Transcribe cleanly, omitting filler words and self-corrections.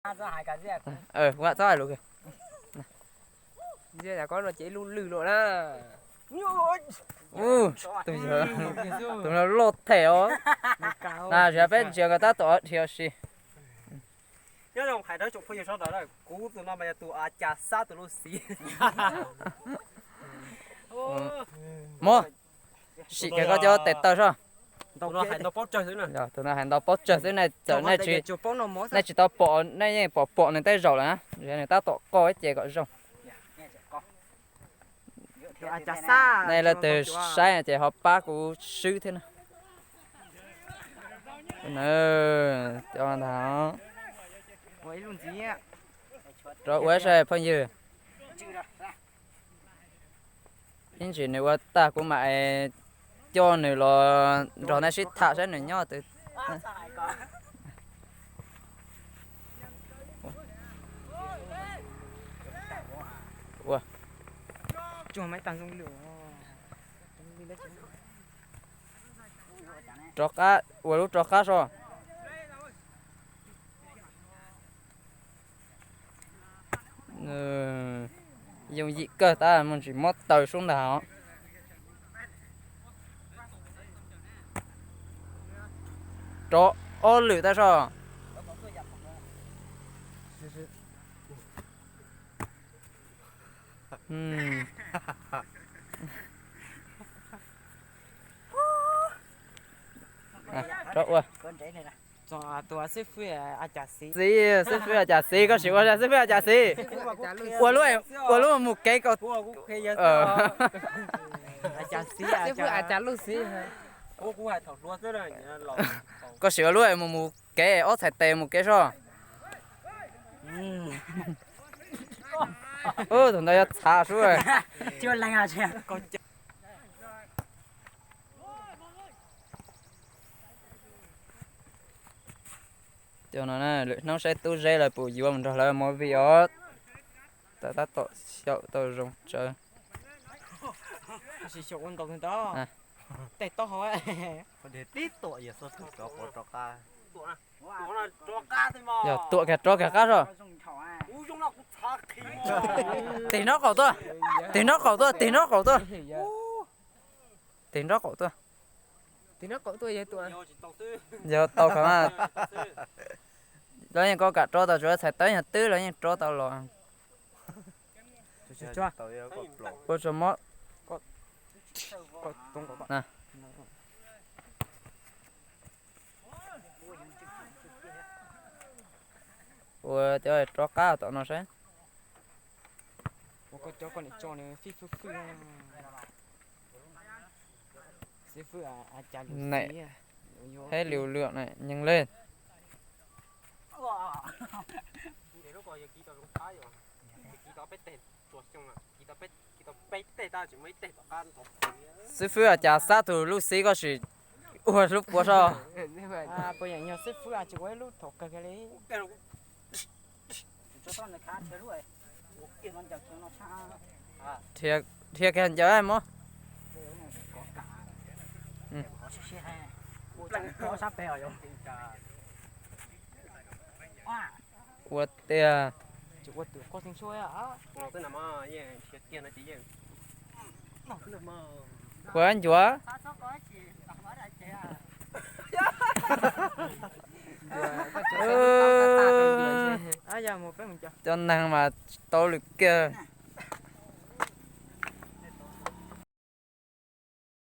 Quá rồi luôn kìa. Giờ là con nó chỉ luôn lử rồi đó. Tôi giờ tụi nó lột thẻo. Là giờ bên giờ người ta tổ thiểu gì. nhớ rằng hải đó chụp phim sau đó là cú tụi nó bây tụi chả sát tụi nó xí. Mua. Chị cái có cho tết tao sao? Tụi nó hải nó bóp chơi thế này. Rồi tụi nó hành tao bóp chơi thế này giờ này chỉ tao bỏ này bỏ này tay rầu là giờ này tao tổ coi cái gọi rồng. Này là từ sai chỉ học ba của sư thế nào. Cho nó. Rồi quay xe phân dư. Những chuyện này qua ta cũng mày cho này là rồi này sẽ thả sẽ này nhau từ. Wow. Chùa mấy tăng trong lửa. Trò cá, lúc trò cá rồi. Dùng gì cơ ta mình chỉ mót tàu xuống đảo. Trò ô lửa ta sao? Trọ quá. Cho tôi xếp phi chả xí. Xếp phi chả xí có chịu không? Xếp phi chả xí. Qua lúc một cái có. Chả xí xếp phi chả lúc xí. Ô cũng hay thọc luôn thế này. Có chịu lúc một cái ớt thạch tè một cái sao? Thằng đây thả xuống rồi. Chưa lành à chị. Cho nó nè, nó sẽ tu dây là bù vô mình rồi là mỗi video ta tổ xạo tao rong chơi. Chỉ chụp con tàu đó. Tệ to hỏi. Để tít tội giờ sao thử có trò ca. Tụi nó trò cá thôi mà. Giờ tụi kẹt trò kẹt cá rồi. Ui chúng nó cũng thắc khí. Thì nó cậu tôi. Thì nó cậu tôi. Thì nó cậu tôi. Thì nó cậu tôi. Thì nó cậu tôi vậy tụi. Giờ tao không à. Đó nhưng có cả trò tao chưa thấy tới nhà tư là nhưng trò tao lo. Cho. Có cho mót. Nè. Ủa chơi trò cá tụi nó sẽ. Có cho con cho này phi phi phi. Xếp phi chả lúc xí. Này. Hết liều lượng này nhân lên. Sư phụ chả sát thủ lúc xí có sự lúc quá sao? Bây giờ nhiều xếp phi chỉ có lúc thọc cái đấy. Thiệt thiệt cái giờ em không? Quật tiền. Chỉ có từ có tiếng xuôi à. Tôi nằm ở thiệt kia nó chỉ vậy. Của anh chúa. Giờ một cái mình cho. Cho năng mà tao lực kia.